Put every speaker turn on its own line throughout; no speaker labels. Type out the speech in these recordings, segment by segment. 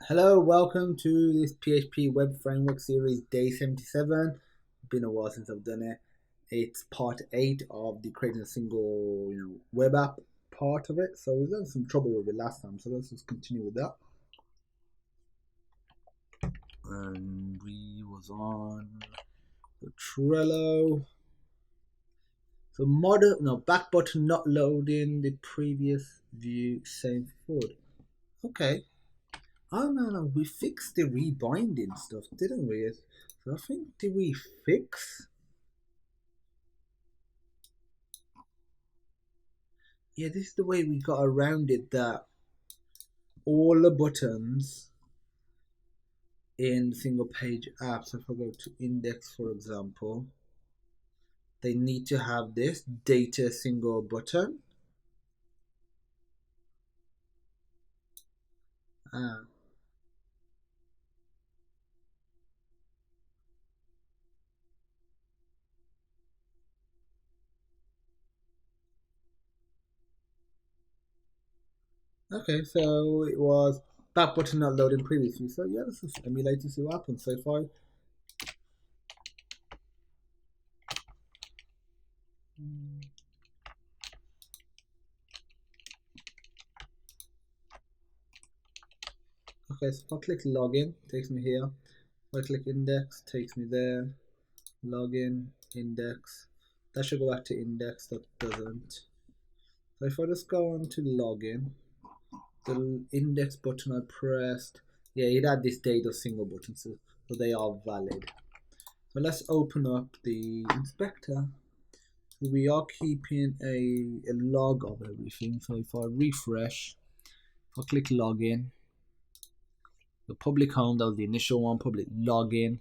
Hello, welcome to this PHP web framework series day 77. Been a while since I've done it. It's part 8 of the creating a single web app part of it. So we had some trouble with it last time, so let's just continue with that. And we was on the Trello. So back button not loading the previous view, same forward. Okay. Oh no, we fixed the rebinding stuff, didn't we? So I think, did we fix? Yeah, this is the way we got around it, that all the buttons in single page apps, if I go to index for example, they need to have this data single button. Ah. Okay, so it was back button not loading previously. So yeah, let's just emulate to see what happens. So if I okay, so if I click login, takes me here. If I click index, takes me there. Login, index. That should go back to index, that doesn't. So if I just go on to login, the index button I pressed, yeah, it had this data single button, so they are valid. So let's open up the inspector. So we are keeping a log of everything. So if I refresh, if I click login, the public home, that was the initial one, public login,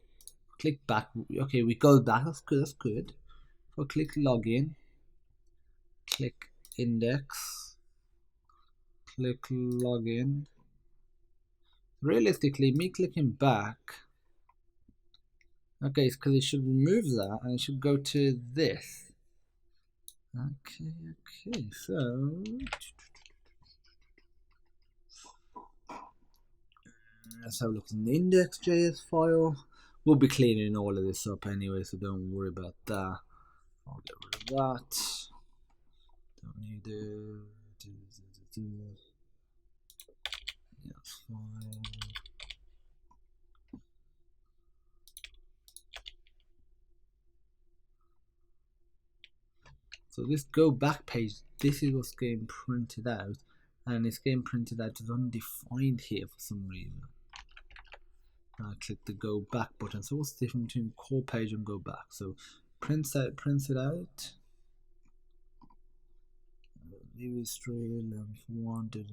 click back, okay, we go back, that's good. If I click login, click index, click login. Realistically, me clicking back, okay, it's because it should remove that and it should go to this. Okay, so let's have a look in the index.js file. We'll be cleaning all of this up anyway, so don't worry about that. I'll get rid of that. Don't need it. Yeah, that's fine. So this go back page, this is what's getting printed out, and it's getting printed out as undefined here for some reason. I click the go back button. So what's the difference between core page and go back? So prints it out. Leave it straight, length 1, Let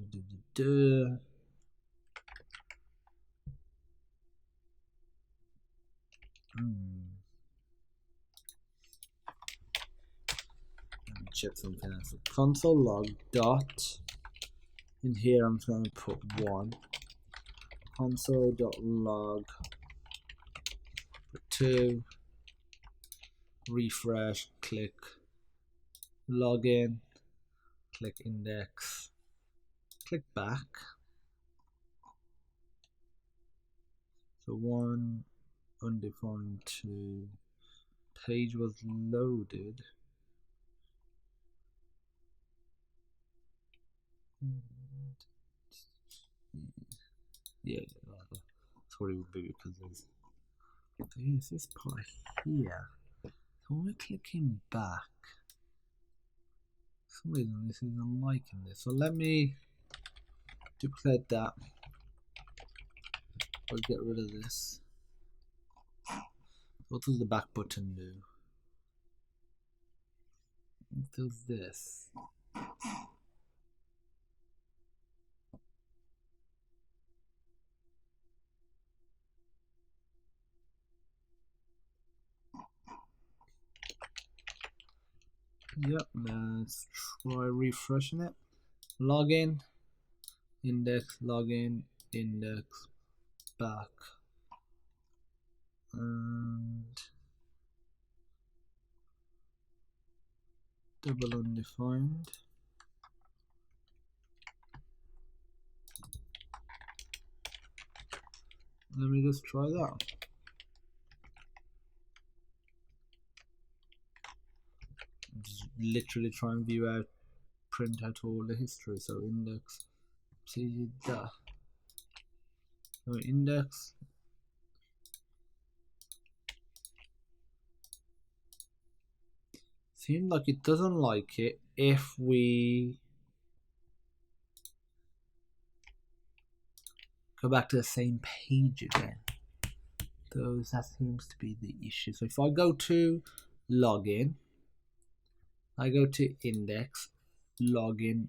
me check something else. So console log dot. In here I'm going to put 1. Console.log 2. Refresh, click login, click index, click back. So 1 undefined 2 page was loaded. Yeah, that's what it would be because there's this part here. So when we're clicking back, for some reason this isn't liking this. So let me duplicate that. I'll get rid of this. What does the back button do? It does this. Yep, let's try refreshing it. Login, index, login, index, back, and double undefined. Let me just try that. Just literally try and view out, print out all the history. So index, see that. So index. Seems like it doesn't like it if we go back to the same page again. That seems to be the issue. So if I go to login, I go to index, login,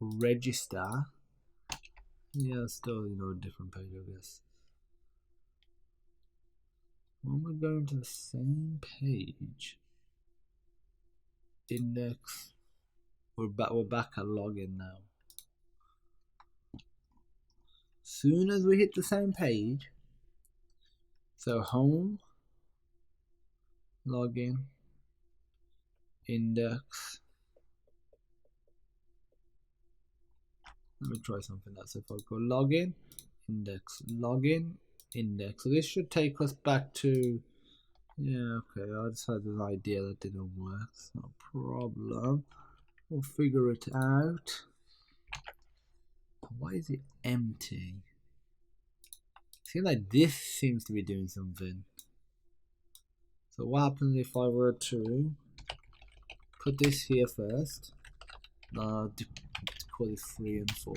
register. Yeah, still a different page, I guess. When we're going to the same page, index, we're back at login now. Soon as we hit the same page, so home, login, index. Let me try something else. If I go login, index, login, index. So this should take us back to, yeah, okay, I just had an idea that didn't work. It's no problem. We'll figure it out. Why is it empty? Seems like this seems to be doing something. So what happens if I were to put this here first? Call it 3 and 4.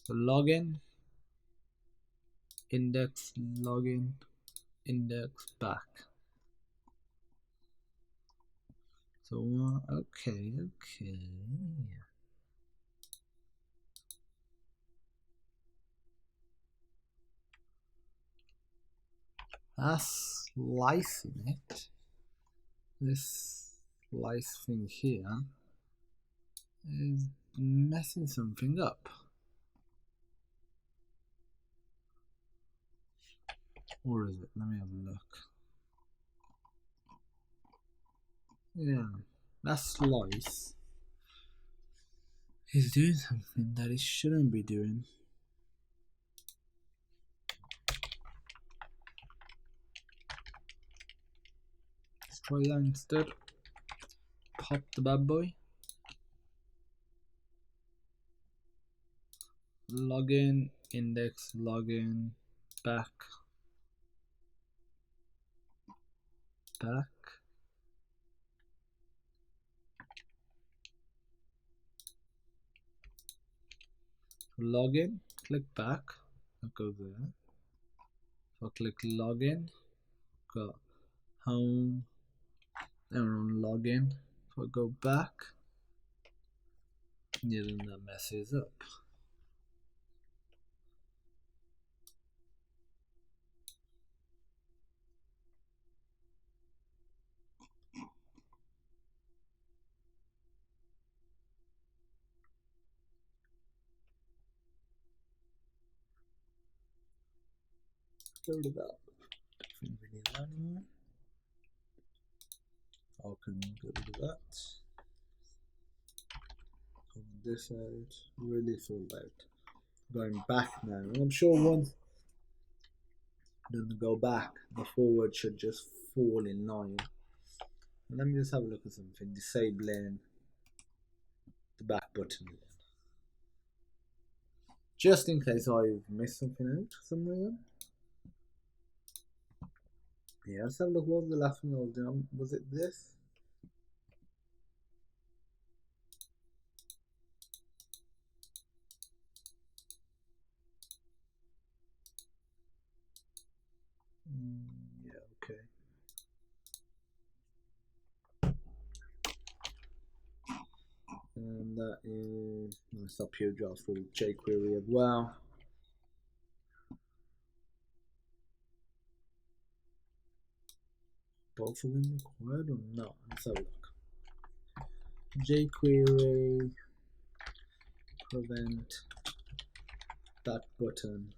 So login, index, login, index, back. So okay. That's slicing it. This slice thing here is messing something up. Or is it? Let me have a look. Yeah, that slice is doing something that it shouldn't be doing. Let's try that instead. Pop the bad boy. Login, index, login, back. Login, click back, I'll go there. So I'll click login, go home, then we're on login. So I'll go back, yeah, then that messes up. Get rid of that. Don't think we need that anymore. I can get rid of that. Come this out. Really feel like going back now. And I'm sure once it doesn't go back, the forward should just fall in line. And let me just have a look at something. Disabling the back button again. Just in case I've missed something out for some reason. Yeah, let's have a look. What was the last thing I was doing? Was it this? Yeah, okay. And that is nice up here just for jQuery as well. Both of them required or not? Let's have a look. jQuery prevent that button.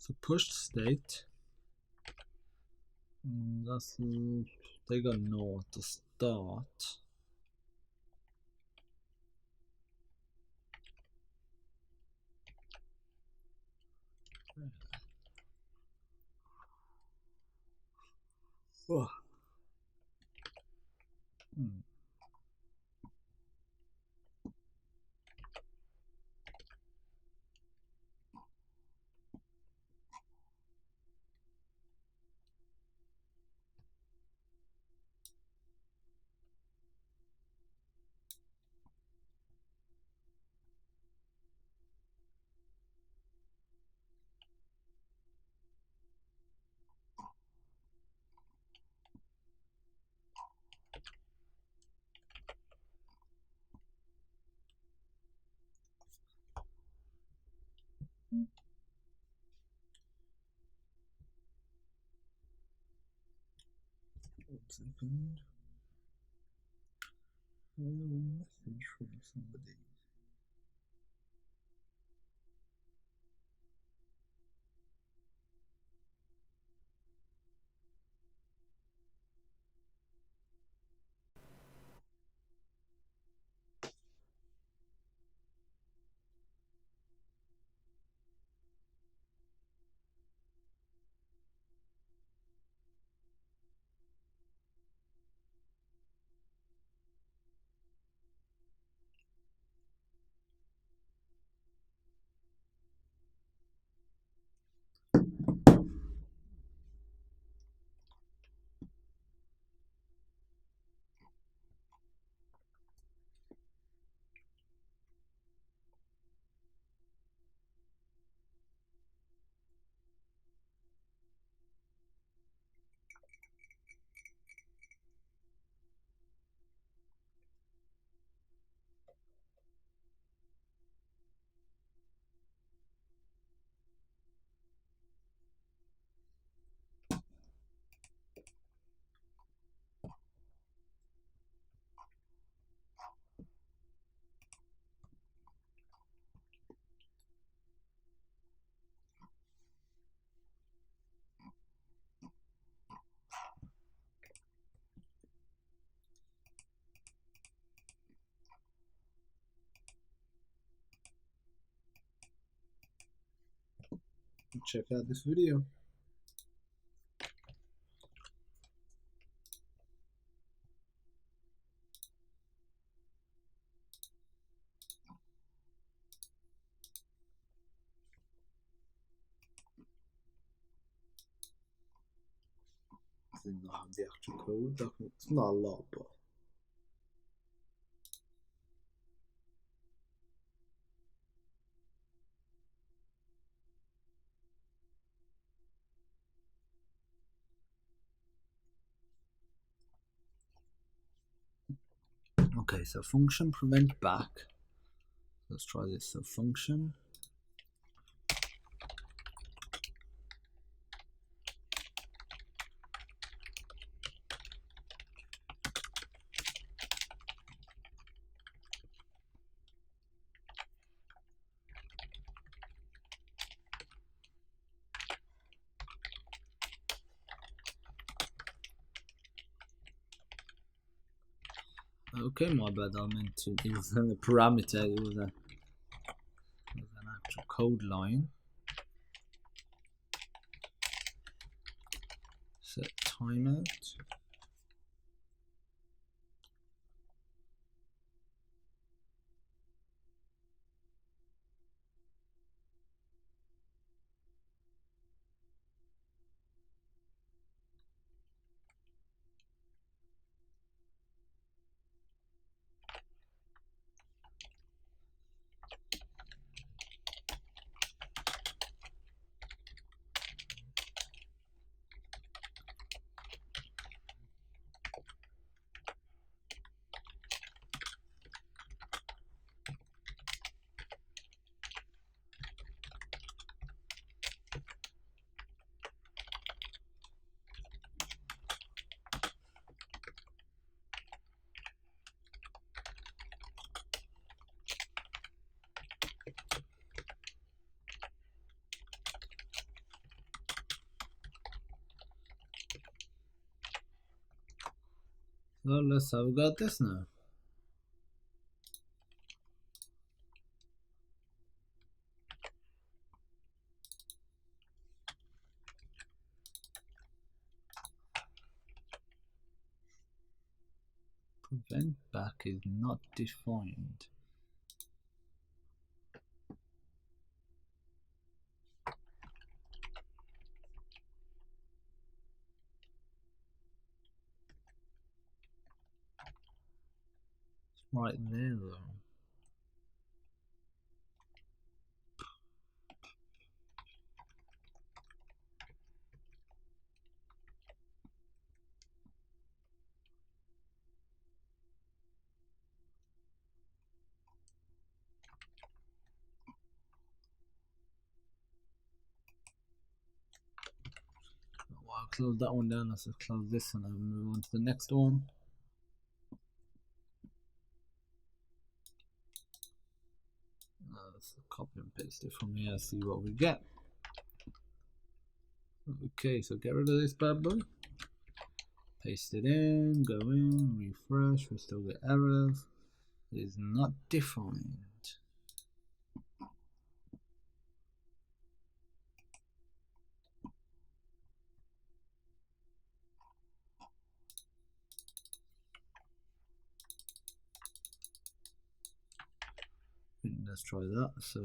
So push state. That's they got know to start. Oh. One second. I have a message from somebody. Check out this video. I think I have the actual code. It's not a lot, but okay. So function prevent back. Let's try this. So function. Okay, my bad. I meant to use a parameter. It was an actual code line. Set timeout. So let's have a go at this now. Prevent back is not defined. It's right there though. Well, I'll close that one down. Let's just close this and I'll move on to the next one. Let's copy and paste it from here, see what we get. Okay, so get rid of this bad boy. Paste it in, go in, refresh, we still get errors. It is not defined. Let's try that. So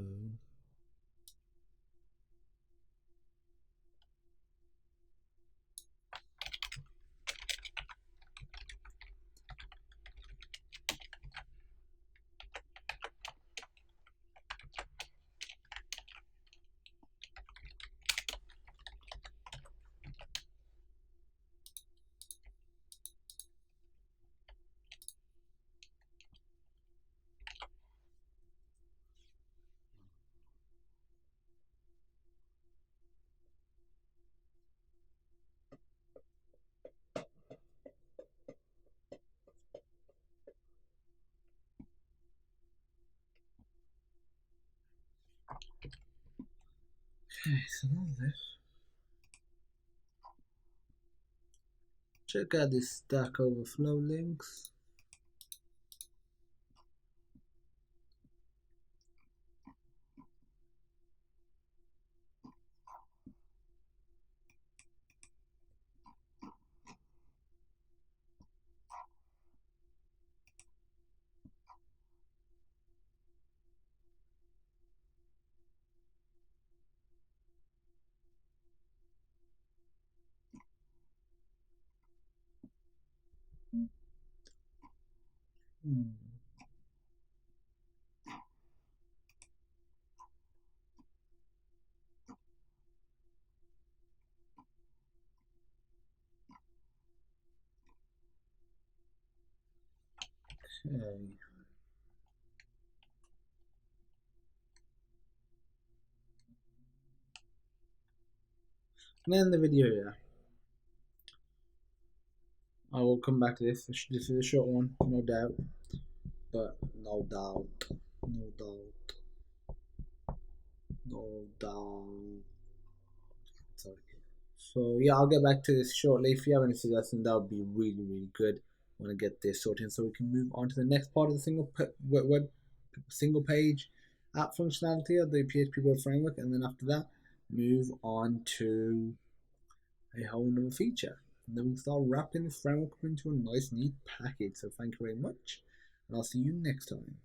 okay, so that's this. Check out this Stack Overflow links. Okay. And end the video here. I will come back to this. This is a short one, no doubt. But no doubt. Sorry. So yeah, I'll get back to this shortly. If you have any suggestions, that would be really good. I want to get this sorted so we can move on to the next part of the single page app functionality of the PHP web framework, and then after that, move on to a whole new feature. And then we start wrapping this framework into a nice, neat package. So thank you very much, and I'll see you next time.